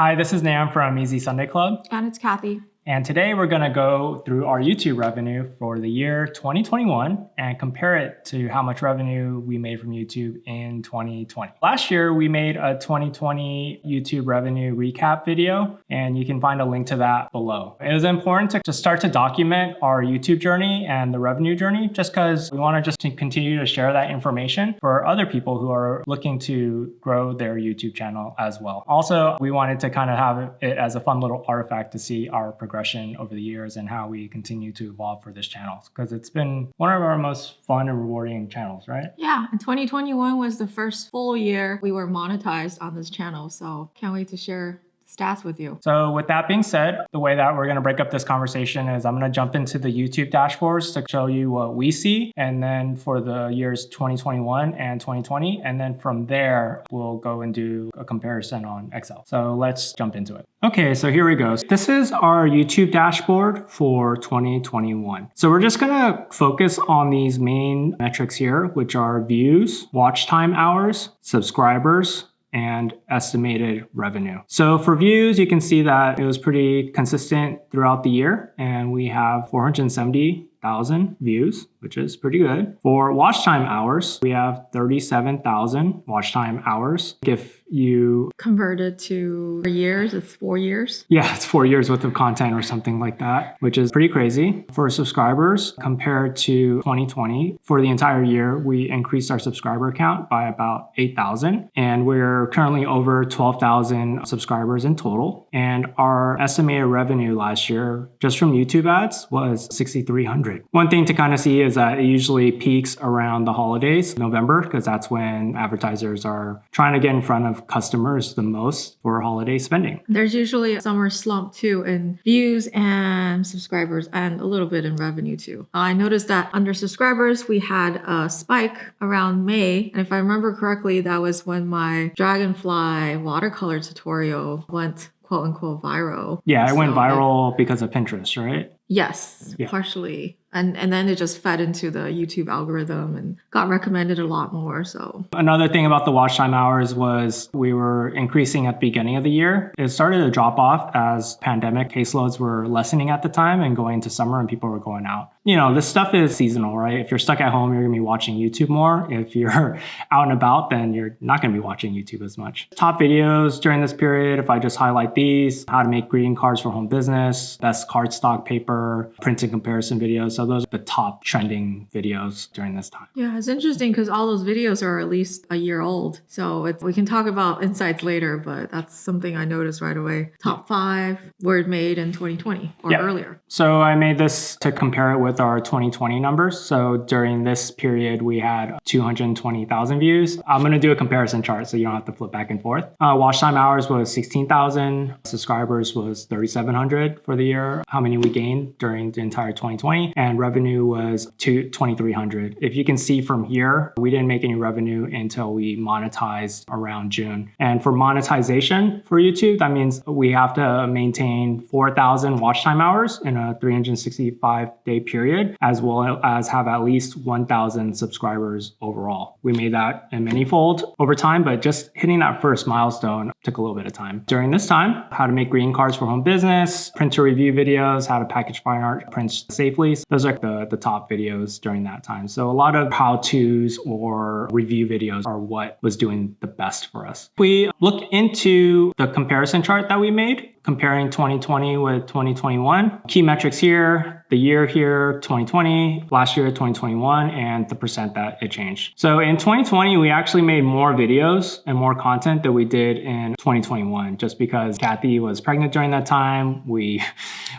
Hi, this is Nam from Easy Sunday Club. And it's Cathy. And today we're going to go through our YouTube revenue for the year 2021 and compare it to how much revenue we made from YouTube in 2020. Last year, we made a 2020 YouTube revenue recap video, and you can find a link to that below. It was important to just start to document our YouTube journey and the revenue journey, just because we want to continue to share that information for other people who are looking to grow their YouTube channel as well. Also, we wanted to kind of have it as a fun little artifact to see our progression over the years and how we continue to evolve for this channel, because it's been one of our most fun and rewarding channels, right? Yeah, and 2021 was the first full year we were monetized on this channel, so can't wait to share stats with you. So with that being said, the way that we're going to break up this conversation is I'm going to jump into the YouTube dashboards to show you what we see, and then for the years 2021 and 2020, and then from there we'll go and do a comparison on Excel. So let's jump into it. Okay, so here we go. This is our YouTube dashboard for 2021. So we're just going to focus on these main metrics here, which are views, watch time hours, subscribers, and estimated revenue. So for views, you can see that it was pretty consistent throughout the year, and we have 470,000 views, which is pretty good. For watch time hours, we have 37,000 watch time hours. If you convert it to years, it's 4 years. Yeah, it's 4 years worth of content or something like that, which is pretty crazy. For subscribers, compared to 2020, for the entire year, we increased our subscriber count by about 8,000, and we're currently over 12,000 subscribers in total. And our estimated revenue last year, just from YouTube ads, was 6,300. One thing to kind of see is that it usually peaks around the holidays, November, because that's when advertisers are trying to get in front of customers the most for holiday spending. There's usually a summer slump too in views and subscribers, and a little bit in revenue too. I noticed that under subscribers, we had a spike around May. And if I remember correctly, that was when my dragonfly watercolor tutorial went quote unquote viral. Yeah, it went viral because of Pinterest, right? Yes, yeah. Partially. And then it just fed into the YouTube algorithm and got recommended a lot more. So another thing about the watch time hours was we were increasing at the beginning of the year. It started to drop off as pandemic caseloads were lessening at the time and going into summer and people were going out. You know, this stuff is seasonal, right? If you're stuck at home, you're going to be watching YouTube more. If you're out and about, then you're not going to be watching YouTube as much. Top videos during this period, if I just highlight these: how to make greeting cards for home business, best cardstock paper, printing comparison videos. So those are the top trending videos during this time. Yeah, it's interesting because all those videos are at least a year old. So we can talk about insights later, but that's something I noticed right away. Top 5 were made in 2020 or earlier. So I made this to compare it with our 2020 numbers. So during this period, we had 220,000 views. I'm going to do a comparison chart so you don't have to flip back and forth. Watch time hours was 16,000. Subscribers was 3,700 for the year. How many we gained during the entire 2020. And revenue was 2,300. If you can see from here, we didn't make any revenue until we monetized around June. And for monetization for YouTube, that means we have to maintain 4,000 watch time hours in a 365-day period, as well as have at least 1,000 subscribers overall. We made that in manyfold over time, but just hitting that first milestone took a little bit of time. During this time, how to make greeting cards for home business, printer review videos, how to package fine art prints safely. Those are the top videos during that time. So a lot of how-tos or review videos are what was doing the best for us. If we look into the comparison chart that we made, comparing 2020 with 2021. Key metrics here, the year here, 2020, last year, 2021, and the percent that it changed. So in 2020, we actually made more videos and more content than we did in 2021, just because Cathy was pregnant during that time. We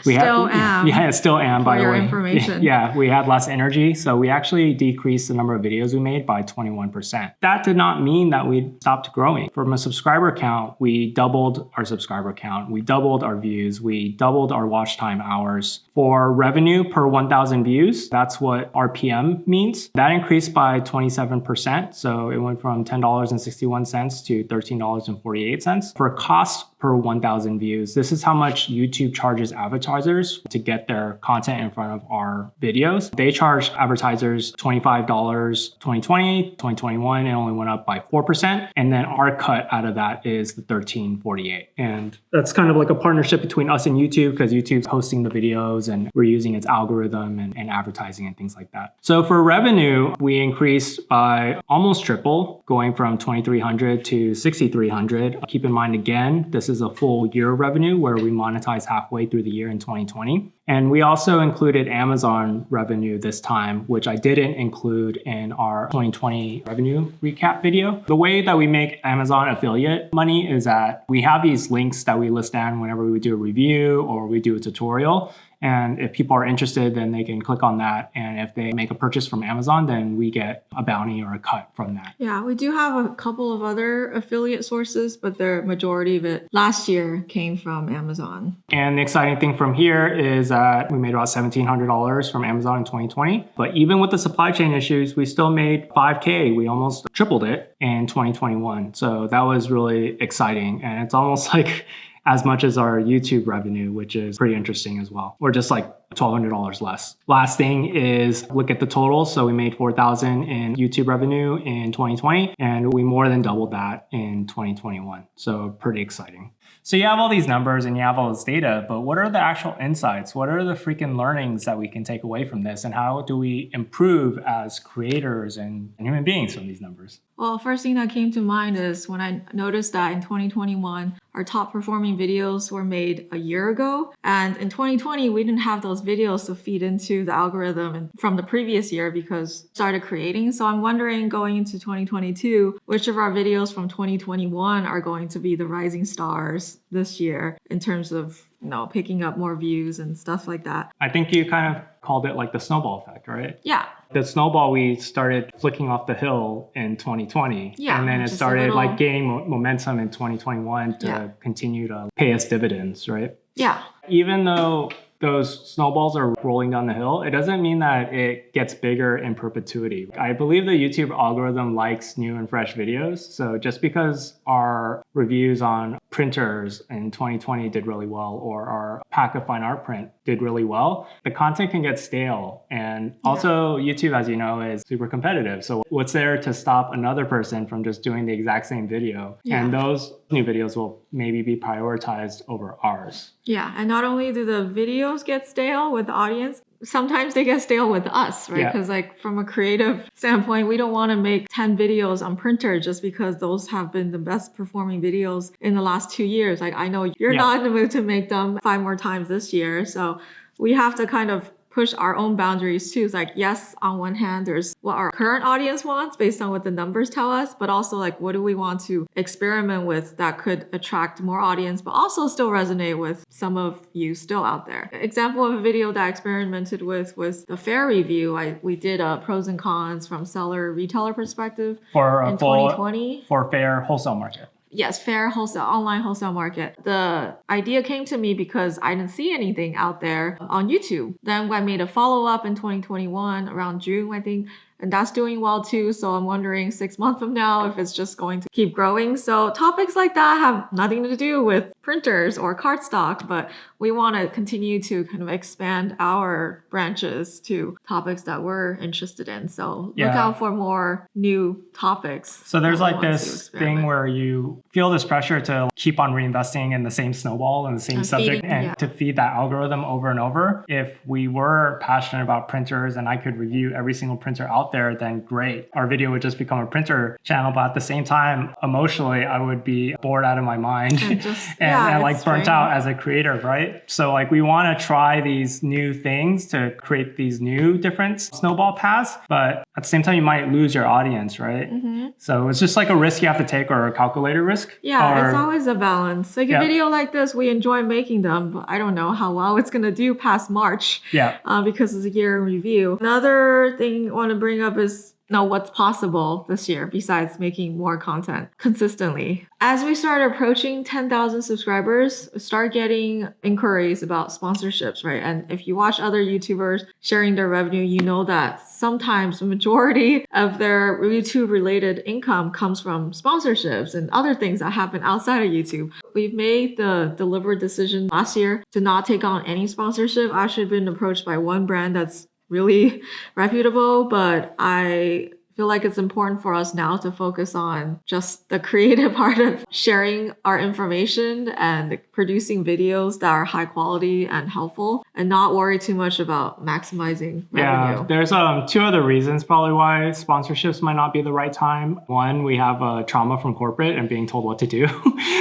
still am. Yeah, still am, by the way. Information. Yeah, we had less energy. So we actually decreased the number of videos we made by 21%. That did not mean that we stopped growing. From a subscriber count, we doubled our subscriber count. We doubled doubled our views. We doubled our watch time hours. For revenue per 1,000 views, that's what RPM means. That increased by 27%. So it went from $10.61 to $13.48. For cost per 1,000 views, this is how much YouTube charges advertisers to get their content in front of our videos. They charged advertisers $25 2020, 2021, it only went up by 4%. And then our cut out of that is the $13.48. And that's kind of like a partnership between us and YouTube because YouTube's hosting the videos and we're using its algorithm and advertising and things like that. So for revenue, we increased by almost triple, going from 2,300 to 6,300. Keep in mind, again, this is a full year revenue where we monetize halfway through the year in 2020. And we also included Amazon revenue this time, which I didn't include in our 2020 revenue recap video. The way that we make Amazon affiliate money is that we have these links that we list down whenever we do a review or we do a tutorial. And if people are interested, then they can click on that. And if they make a purchase from Amazon, then we get a bounty or a cut from that. Yeah, we do have a couple of other affiliate sources, but the majority of it last year came from Amazon. And the exciting thing from here is that we made about $1,700 from Amazon in 2020. But even with the supply chain issues, we still made $5K. We almost tripled it in 2021. So that was really exciting. And it's almost like as much as our YouTube revenue, which is pretty interesting as well. Or just like $1,200 less. Last thing is look at the total. So we made $4,000 in YouTube revenue in 2020, and we more than doubled that in 2021. So pretty exciting. So you have all these numbers and you have all this data, but what are the actual insights? What are the freaking learnings that we can take away from this? And how do we improve as creators and human beings from these numbers? Well, first thing that came to mind is when I noticed that in 2021, our top performing videos were made a year ago. And in 2020, we didn't have those videos to feed into the algorithm from the previous year because we started creating. So I'm wondering going into 2022, which of our videos from 2021 are going to be the rising stars this year in terms of, picking up more views and stuff like that. I think you kind of called it like the snowball effect, right? Yeah. The snowball, we started flicking off the hill in 2020. Yeah. And then it started like gaining momentum in 2021 to continue to pay us dividends, right? Yeah. Even though those snowballs are rolling down the hill, it doesn't mean that it gets bigger in perpetuity. I believe the YouTube algorithm likes new and fresh videos. So just because our reviews on printers in 2020 did really well, or our pack of fine art print did really well, the content can get stale. And also YouTube, as you know, is super competitive. So what's there to stop another person from just doing the exact same video? Yeah. And those new videos will maybe be prioritized over ours. Yeah, and not only do the videos get stale with the audience, sometimes they get stale with us, right? Because from a creative standpoint, we don't want to make 10 videos on printer just because those have been the best performing videos in the last 2 years. I know you're not in the mood to make them 5 more times this year. So we have to kind of push our own boundaries too. It's yes, on one hand, there's what our current audience wants based on what the numbers tell us, but also what do we want to experiment with that could attract more audience, but also still resonate with some of you still out there. Example of a video that I experimented with was the fair review. We did pros and cons from seller retailer perspective in 2020 for fair wholesale market. Yes, fair wholesale, online wholesale market. The idea came to me because I didn't see anything out there on YouTube. Then I made a follow-up in 2021 around June, I think. And that's doing well too. So I'm wondering 6 months from now if it's just going to keep growing. So topics like that have nothing to do with printers or cardstock, but we want to continue to kind of expand our branches to topics that we're interested in. So look out for more new topics. So there's this thing where you feel this pressure to keep on reinvesting in the same snowball and the same subject and to feed that algorithm over and over. If we were passionate about printers and I could review every single printer out there, then great. Our video would just become a printer channel, but at the same time, emotionally, I would be bored out of my mind and burnt out as a creator, right? So we want to try these new things to create these new different snowball paths, but at the same time, you might lose your audience, right? Mm-hmm. So it's just a risk you have to take or a calculated risk. Yeah, it's always a balance. A video like this, we enjoy making them, but I don't know how well it's going to do past March because it's a year in review. Another thing I want to bring up is know what's possible this year besides making more content consistently. As we start approaching 10,000 subscribers, start getting inquiries about sponsorships, right? And if you watch other YouTubers sharing their revenue, you know that sometimes the majority of their YouTube related income comes from sponsorships and other things that happen outside of YouTube. We've made the deliberate decision last year to not take on any sponsorship. I've actually been approached by one brand that's really reputable, but I feel like it's important for us now to focus on just the creative part of sharing our information and producing videos that are high quality and helpful, and not worry too much about maximizing revenue. Yeah, there's two other reasons probably why sponsorships might not be the right time. One, we have a trauma from corporate and being told what to do.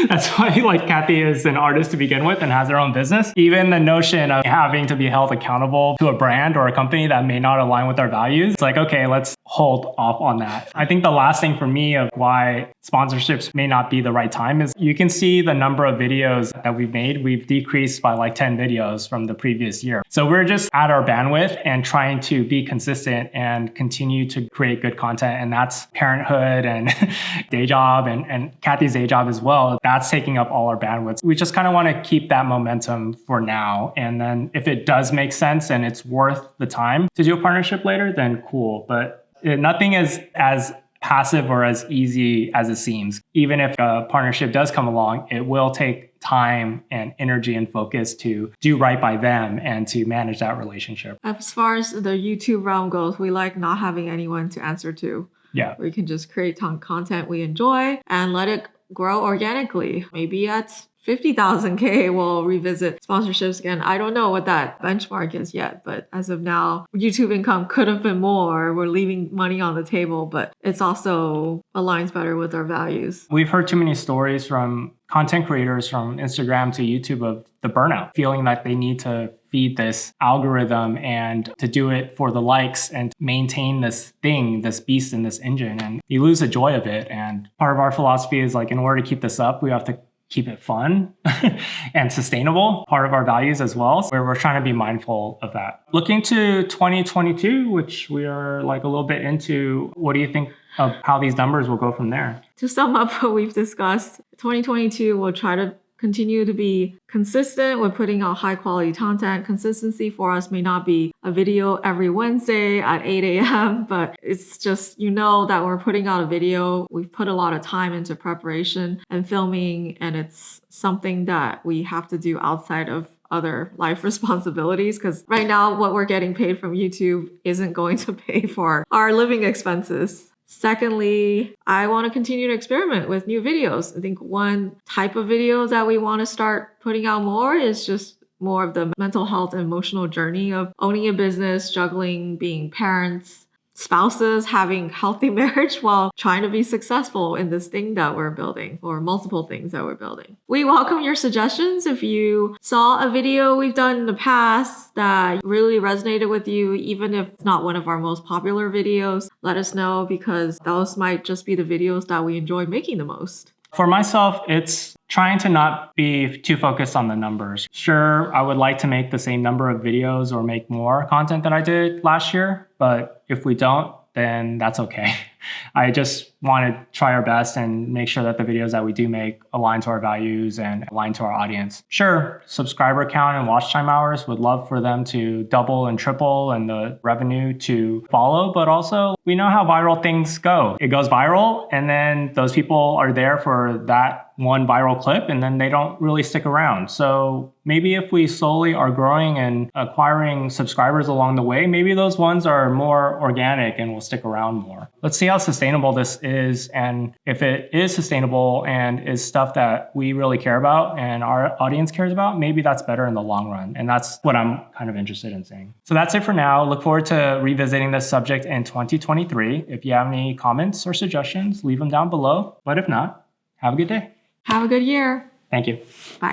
That's why like Cathy is an artist to begin with and has her own business. Even the notion of having to be held accountable to a brand or a company that may not align with our values, it's like, okay, let's hold off on that. I think the last thing for me of why sponsorships may not be the right time is you can see the number of videos that we've made. We've decreased by like 10 videos from the previous year. So we're just at our bandwidth and trying to be consistent and continue to create good content. And that's parenthood and day job and Cathy's day job as well. That's taking up all our bandwidth. We just kind of want to keep that momentum for now. And then if it does make sense and it's worth the time to do a partnership later, then cool. But nothing is as passive or as easy as it seems. Even if a partnership does come along, it will take time and energy and focus to do right by them and to manage that relationship. As far as the YouTube realm goes, we like not having anyone to answer to. Yeah. We can just create content we enjoy and let it grow organically. Maybe at 50,000 K, we'll revisit sponsorships again. I don't know what that benchmark is yet, but as of now, YouTube income could have been more. We're leaving money on the table, but it's also aligns better with our values. We've heard too many stories from content creators from Instagram to YouTube of the burnout, feeling like they need to feed this algorithm and to do it for the likes and maintain this thing, this beast in this engine. And you lose the joy of it. And part of our philosophy is like, in order to keep this up, we have to keep it fun and sustainable, part of our values as well, where we're trying to be mindful of that. Looking to 2022, which we are like a little bit into, what do you think of how these numbers will go from there? To sum up what we've discussed, 2022 will try to continue to be consistent with putting out high quality content. Consistency for us may not be a video every Wednesday at 8 a.m., but it's just, you know, that we're putting out a video. We've put a lot of time into preparation and filming, and it's something that we have to do outside of other life responsibilities, because right now what we're getting paid from YouTube isn't going to pay for our living expenses. Secondly, I want to continue to experiment with new videos. I think one type of video that we want to start putting out more is just more of the mental health and emotional journey of owning a business, juggling being parents, spouses, having healthy marriage while trying to be successful in this thing that we're building, or multiple things that we're building. We welcome your suggestions. If you saw a video we've done in the past that really resonated with you, even if it's not one of our most popular videos, let us know, because those might just be the videos that we enjoy making the most. For myself, it's trying to not be too focused on the numbers. Sure, I would like to make the same number of videos or make more content than I did last year, but if we don't, then that's okay. I just want to try our best and make sure that the videos that we do make align to our values and align to our audience. Sure, subscriber count and watch time hours, would love for them to double and triple and the revenue to follow, but also we know how viral things go. It goes viral and then those people are there for that one viral clip and then they don't really stick around. So maybe if we slowly are growing and acquiring subscribers along the way, maybe those ones are more organic and will stick around more. Let's see how sustainable this is, and if it is sustainable and is stuff that we really care about and our audience cares about, maybe that's better in the long run. And that's what I'm kind of interested in seeing. So that's it for now. Look forward to revisiting this subject in 2023. If you have any comments or suggestions, leave them down below. But if not, have a good day. Have a good year. Thank you. Bye.